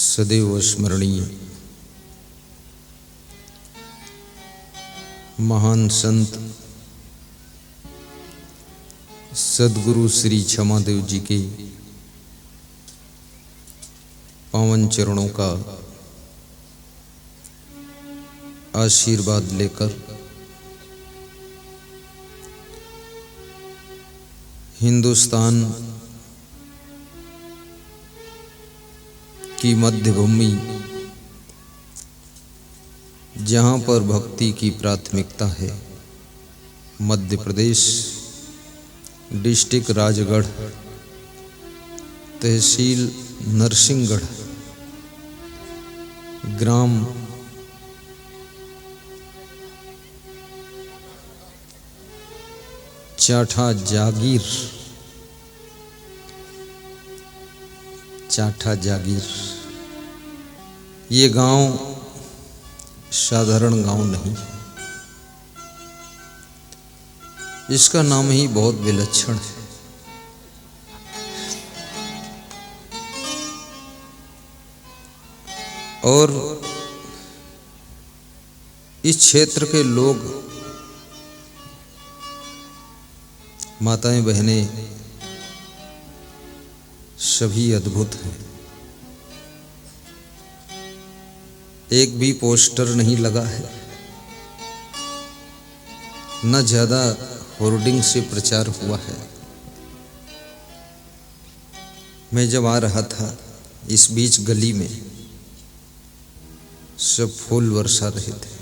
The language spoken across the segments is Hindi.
सदैव स्मरणीय महान संत सद्गुरु श्री क्षमादेव जी के पावन चरणों का आशीर्वाद लेकर हिंदुस्तान की मध्य भूमि, जहाँ पर भक्ति की प्राथमिकता है, मध्य प्रदेश, डिस्ट्रिक्ट राजगढ़, तहसील नरसिंहगढ़, ग्राम चाठा जागीर। ये गांव साधारण गांव नहीं, इसका नाम ही बहुत विलक्षण है। और इस क्षेत्र के लोग, माताएं बहनें, सभी अद्भुत हैं। एक भी पोस्टर नहीं लगा है, न ज्यादा होर्डिंग से प्रचार हुआ है। मैं जब आ रहा था, इस बीच गली में सब फूल बरसा रहे थे।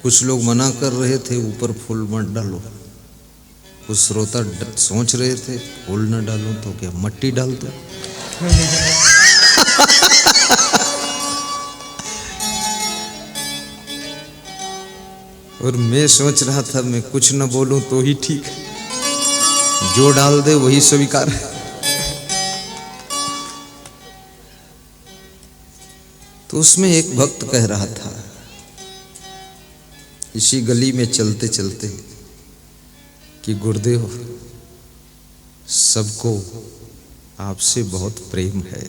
कुछ लोग मना कर रहे थे, ऊपर फूल मत डालो। कुछ श्रोता सोच रहे थे, फूल न डालो तो क्या मट्टी डाल दो। और मैं सोच रहा था, मैं कुछ न बोलूं तो ही ठीक है, जो डाल दे वही स्वीकार है। तो उसमें एक भक्त कह रहा था, इसी गली में चलते चलते, कि गुरुदेव, सबको आपसे बहुत प्रेम है,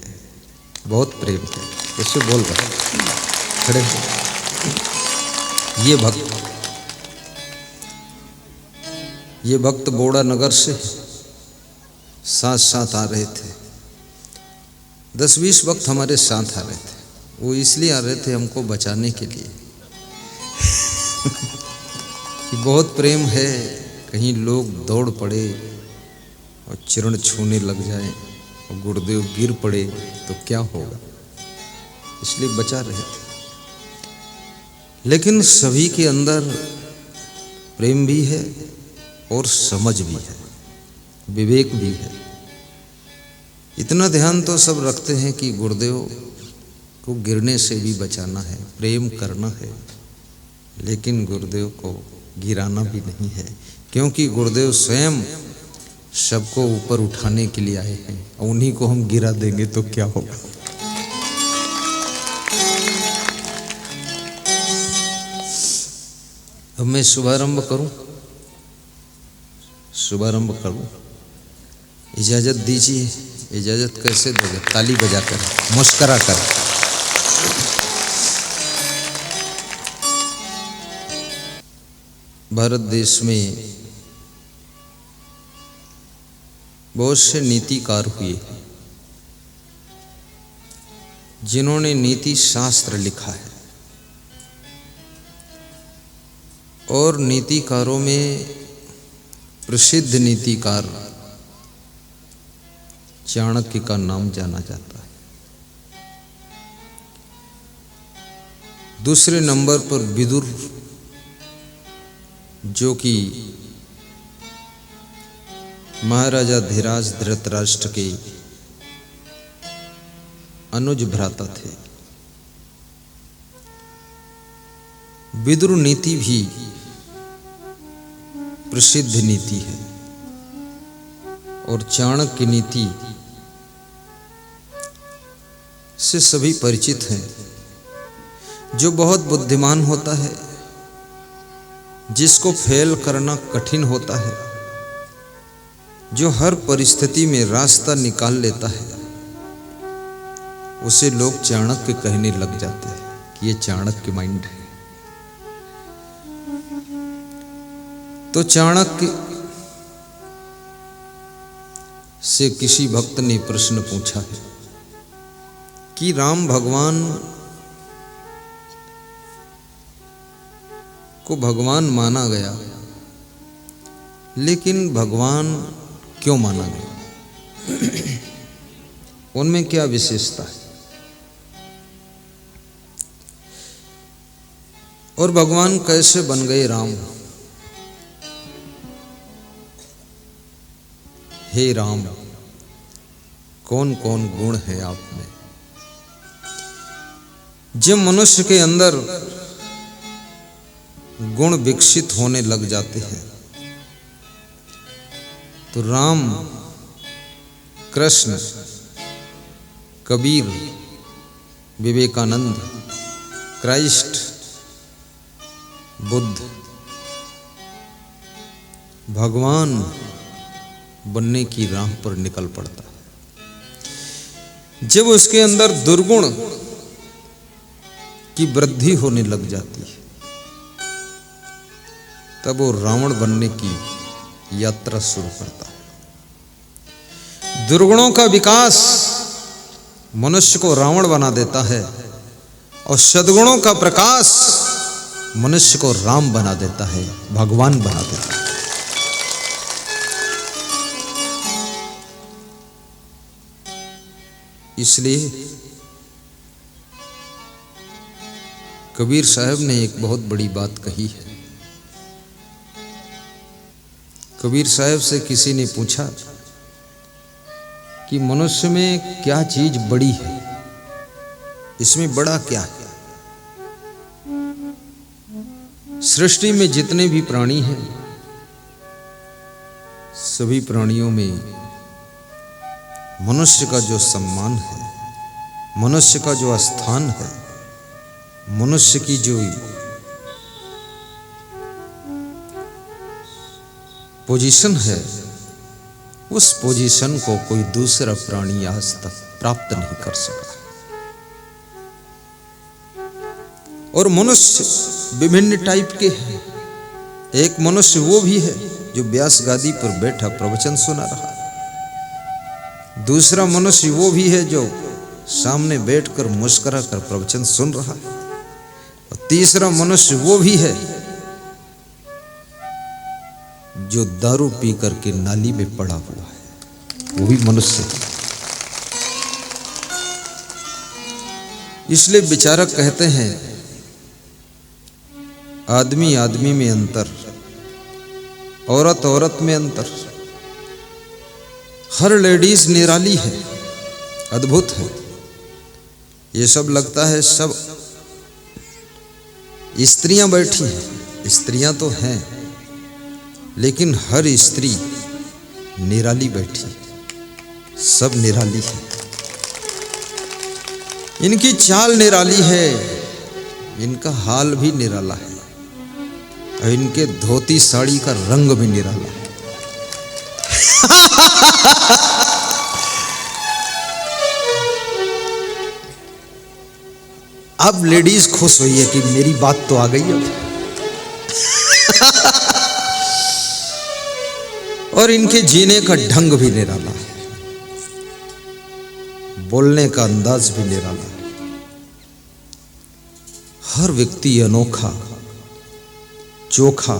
बहुत प्रेम है। उससे बोल रहा खड़े ये भक्त बोड़ा नगर से साथ साथ आ रहे थे। 10-20 भक्त हमारे साथ आ रहे थे। वो इसलिए आ रहे थे हमको बचाने के लिए कि बहुत प्रेम है, कहीं लोग दौड़ पड़े और चरण छूने लग जाए और गुरुदेव गिर पड़े तो क्या होगा, इसलिए बचा रहे थे। लेकिन सभी के अंदर प्रेम भी है और समझ भी है, विवेक भी है। इतना ध्यान तो सब रखते हैं कि गुरुदेव को गिरने से भी बचाना है, प्रेम करना है, लेकिन गुरुदेव को गिराना भी नहीं है, क्योंकि गुरुदेव स्वयं सबको ऊपर उठाने के लिए आए हैं। और उन्हीं को हम गिरा देंगे तो क्या होगा। अब मैं शुभारंभ करूं, इजाजत दीजिए। इजाजत कैसे दोगे? ताली बजाकर, मुस्करा कर। भारत देश में बहुत से नीतिकार हुए, जिन्होंने नीति शास्त्र लिखा है। और नीतिकारों में प्रसिद्ध नीतिकार चाणक्य का नाम जाना जाता है। दूसरे नंबर पर विदुर, जो कि महाराजा धीराज धृतराष्ट्र के अनुज भ्राता थे। विदुर नीति भी प्रसिद्ध नीति है और चाणक्य नीति से सभी परिचित हैं, जो बहुत बुद्धिमान होता है, जिसको फेल करना कठिन होता है, जो हर परिस्थिति में रास्ता निकाल लेता है, उसे लोग चाणक्य कहने लग जाते हैं कि ये चाणक्य माइंड है। तो चाणक्य से किसी भक्त ने प्रश्न पूछा है कि राम भगवान को भगवान माना गया, लेकिन भगवान क्यों माना गया? उनमें क्या विशेषता है? और भगवान कैसे बन गए राम? हे राम, कौन कौन गुण है आप में? जब मनुष्य के अंदर गुण विकसित होने लग जाते हैं तो राम, कृष्ण, कबीर, विवेकानंद, क्राइस्ट, बुद्ध, भगवान बनने की राह पर निकल पड़ता है। जब उसके अंदर दुर्गुण की वृद्धि होने लग जाती है, तब वो रावण बनने की यात्रा शुरू करता है। दुर्गुणों का विकास मनुष्य को रावण बना देता है और सद्गुणों का प्रकाश मनुष्य को राम बना देता है, भगवान बना देता है। इसलिए कबीर साहब ने एक बहुत बड़ी बात कही है। कबीर साहब से किसी ने पूछा कि मनुष्य में क्या चीज बड़ी है, इसमें बड़ा क्या है? सृष्टि में जितने भी प्राणी हैं, सभी प्राणियों में मनुष्य का जो सम्मान है, मनुष्य का जो स्थान है, मनुष्य की जो पोजीशन है, उस पोजीशन को कोई दूसरा प्राणी आज तक प्राप्त नहीं कर सका। और मनुष्य विभिन्न टाइप के हैं। एक मनुष्य वो भी है जो व्यास गादी पर बैठा प्रवचन सुना रहा है। दूसरा मनुष्य वो भी है जो सामने बैठकर मुस्कुरा कर प्रवचन सुन रहा है। और तीसरा मनुष्य वो भी है जो दारू पी करके नाली में पड़ा हुआ है, वो भी मनुष्य है। इसलिए विचारक कहते हैं, आदमी आदमी में अंतर, औरत औरत में अंतर। हर लेडीज निराली है, अद्भुत है। ये सब लगता है सब स्त्रियां बैठी हैं, स्त्रियां तो हैं, लेकिन हर स्त्री निराली बैठी, सब निराली है। इनकी चाल निराली है, इनका हाल भी निराला है, और इनके धोती साड़ी का रंग भी निराला है। अब लेडीज खुश हुई है कि मेरी बात तो आ गई है। और इनके जीने का ढंग भी निराला है, बोलने का अंदाज भी निराला है। हर व्यक्ति अनोखा, चोखा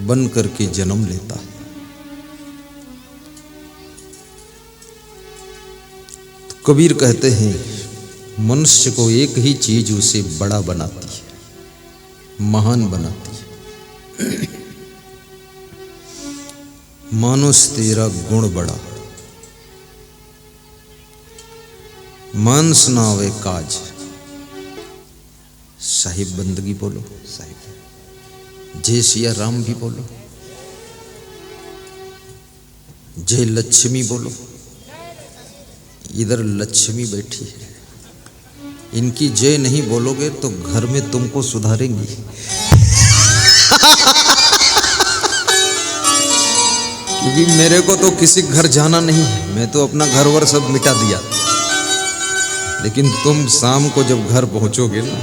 बन करके जन्म लेता है। तो कबीर कहते हैं, मनुष्य को एक ही चीज उसे बड़ा बनाती है, महान बनाती है। मानुष तेरा गुण बड़ा, मानस ना आवे काज। साहिब बंदगी बोलो, साहिब जय सिया राम भी बोलो, जय लक्ष्मी बोलो। इधर लक्ष्मी बैठी है, इनकी जय नहीं बोलोगे तो घर में तुमको सुधारेंगी। क्योंकि मेरे को तो किसी घर जाना नहीं है, मैं तो अपना घर वर सब मिटा दिया। लेकिन तुम शाम को जब घर पहुंचोगे ना,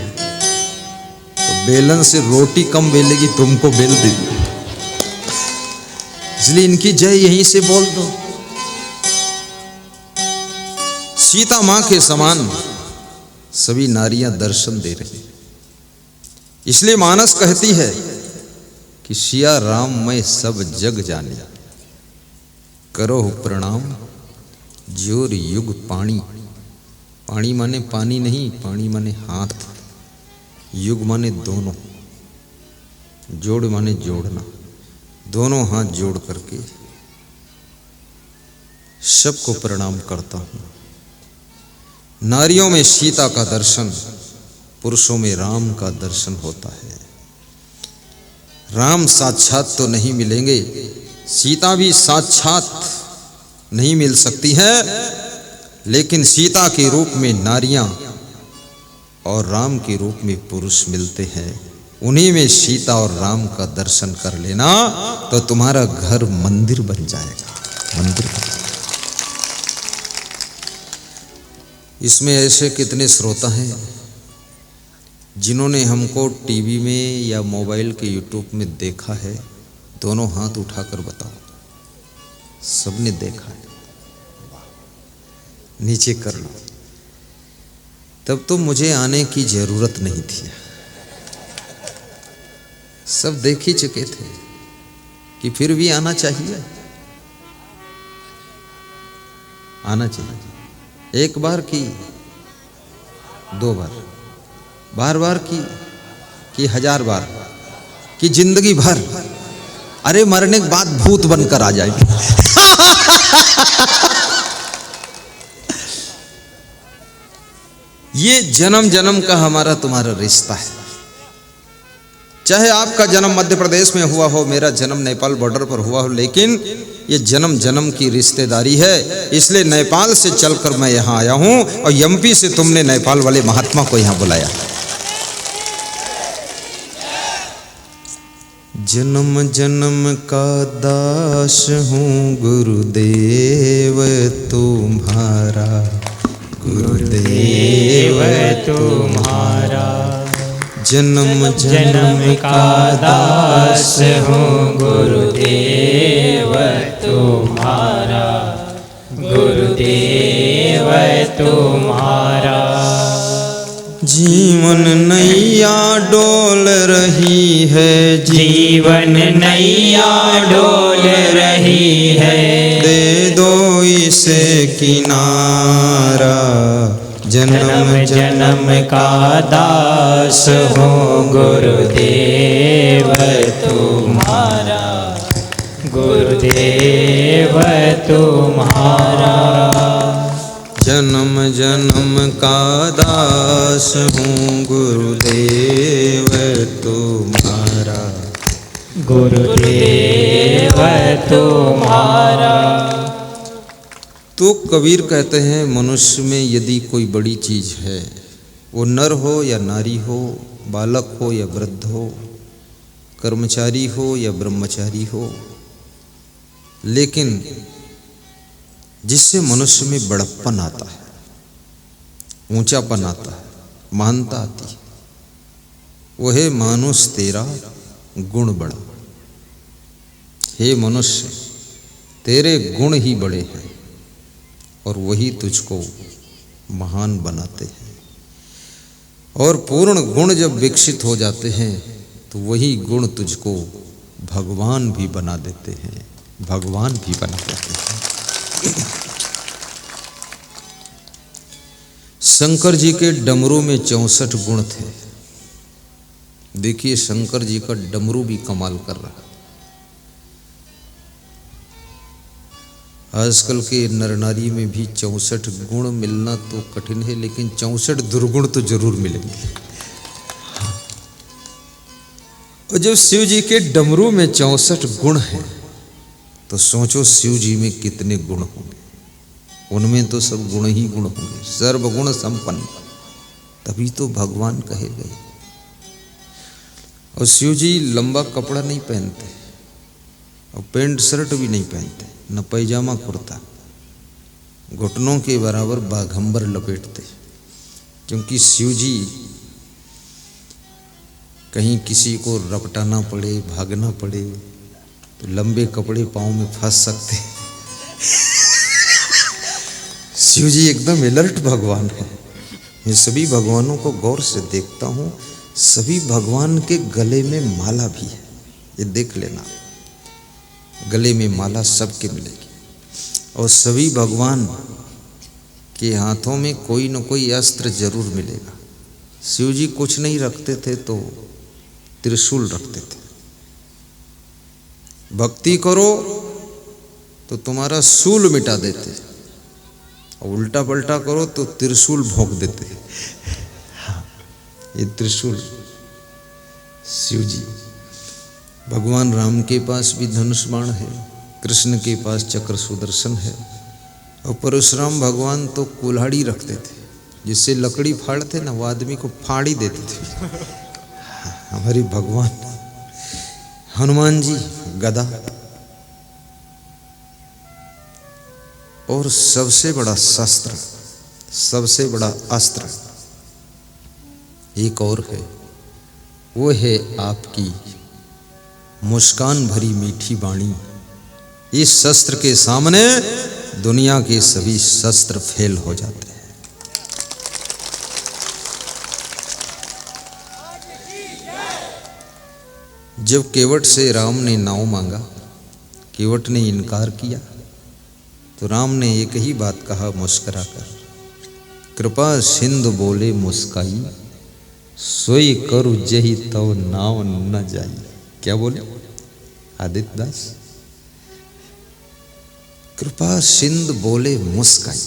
तो बेलन से रोटी कम बेलेगी, तुमको बेल देगी। इसलिए इनकी जय यहीं से बोल दो। सीता मां के समान सभी नारियां दर्शन दे रही। इसलिए मानस कहती है कि सिया राम मैं सब जग जाने, करो प्रणाम जोर युग पाणी। पाणी माने पानी नहीं, पानी माने हाथ, युग माने दोनों, जोड़ माने जोड़ना। दोनों हाथ जोड़ करके सबको प्रणाम करता हूं। नारियों में सीता का दर्शन, पुरुषों में राम का दर्शन होता है। राम साक्षात तो नहीं मिलेंगे, सीता भी साक्षात नहीं मिल सकती है, लेकिन सीता के रूप में नारियां और राम के रूप में पुरुष मिलते हैं। उन्हीं में सीता और राम का दर्शन कर लेना तो तुम्हारा घर मंदिर बन जाएगा, मंदिर। इसमें ऐसे कितने श्रोता हैं जिन्होंने हमको टीवी में या मोबाइल के यूट्यूब में देखा है? दोनों हाथ उठाकर बताओ। सबने देखा है, नीचे कर लो। तब तो मुझे आने की जरूरत नहीं थी, सब देख ही चुके थे कि फिर भी आना चाहिए, आना चाहिए। एक बार की, दो बार, बार बार की 1000 बार की, जिंदगी भर। अरे मरने के बाद भूत बनकर आ जाएगी। ये जन्म जन्म का हमारा तुम्हारा रिश्ता है। चाहे आपका जन्म मध्य प्रदेश में हुआ हो, मेरा जन्म नेपाल बॉर्डर पर हुआ हो, लेकिन ये जन्म जन्म की रिश्तेदारी है। इसलिए नेपाल से चलकर मैं यहाँ आया हूँ और एमपी से तुमने नेपाल वाले महात्मा को यहाँ बुलाया। जन्म जन्म का दास हूँ गुरुदेव तुम्हारा, गुरुदेव तुम्हारा। जन्म जन्म का दास हूँ गुरुदेव तुम्हारा, गुरुदेव तुम्हारा। जीवन नैया डोल रही है, जीवन नैया डोल रही है, दे दो इसे किनारा। जन्म जन्म का दास हूँ गुरुदेव तुम्हारा, गुरुदेव तुम्हारा। जन्म जन्म का दास हूँ गुरुदेव तुम्हारा, गुरुदेव तुम्हारा। तो कबीर कहते हैं, मनुष्य में यदि कोई बड़ी चीज है, वो नर हो या नारी हो, बालक हो या वृद्ध हो, कर्मचारी हो या ब्रह्मचारी हो, लेकिन जिससे मनुष्य में बड़प्पन आता है, ऊंचापन आता है, महानता आती है, वो है मानुष तेरा गुण बड़ा। हे मनुष्य, तेरे गुण ही बड़े हैं और वही तुझको महान बनाते हैं। और पूर्ण गुण जब विकसित हो जाते हैं तो वही गुण तुझको भगवान भी बना देते हैं, भगवान भी बना देते हैं। शंकर जी के डमरू में 64 गुण थे। देखिए शंकर जी का डमरू भी कमाल कर रहा है। आजकल के नर नारी में भी 64 गुण मिलना तो कठिन है, लेकिन 64 दुर्गुण तो जरूर मिलेंगे। और जब शिव जी के डमरू में 64 गुण हैं, तो सोचो शिव जी में कितने गुण होंगे। उनमें तो सब गुण ही गुण होंगे, सर्वगुण संपन्न, तभी तो भगवान कहे गए। और शिव जी लंबा कपड़ा नहीं पहनते, और पैंट शर्ट भी नहीं पहनते, न पैजामा कुर्ता, घुटनों के बराबर बाघंबर लपेटते, क्योंकि शिव जी कहीं किसी को रपटाना पड़े, भागना पड़े तो लंबे कपड़े पाँव में फंस सकते। शिव जी एकदम अलर्ट भगवान है। मैं सभी भगवानों को गौर से देखता हूँ, सभी भगवान के गले में माला भी है, ये देख लेना, गले में माला सबके मिलेगी। और सभी भगवान के हाथों में कोई न कोई अस्त्र जरूर मिलेगा। शिव जी कुछ नहीं रखते थे तो त्रिशूल रखते थे। भक्ति करो तो तुम्हारा शूल मिटा देते, और उल्टा पलटा करो तो त्रिशूल भोंक देते। ये त्रिशूल शिव जी। भगवान राम के पास भी धनुष बाण है, कृष्ण के पास चक्र सुदर्शन है, और परशुराम भगवान तो कुल्हाड़ी रखते थे, जिससे लकड़ी फाड़ते ना वो आदमी को फाड़ ही देते थे। हमारे भगवान हनुमान जी गदा, और सबसे बड़ा शस्त्र, सबसे बड़ा अस्त्र एक और है, वो है आपकी मुस्कान भरी मीठी वाणी। इस शस्त्र के सामने दुनिया के सभी शस्त्र फेल हो जाते हैं। जब केवट से राम ने नाव मांगा, केवट ने इनकार किया, तो राम ने एक ही बात कहा मुस्कुरा कर, कृपा सिंधु बोले मुस्काई, सोई करु जही तव नाव न जाई। क्या बोले आदित्य दास? कृपा सिंधु बोले मुस्काई,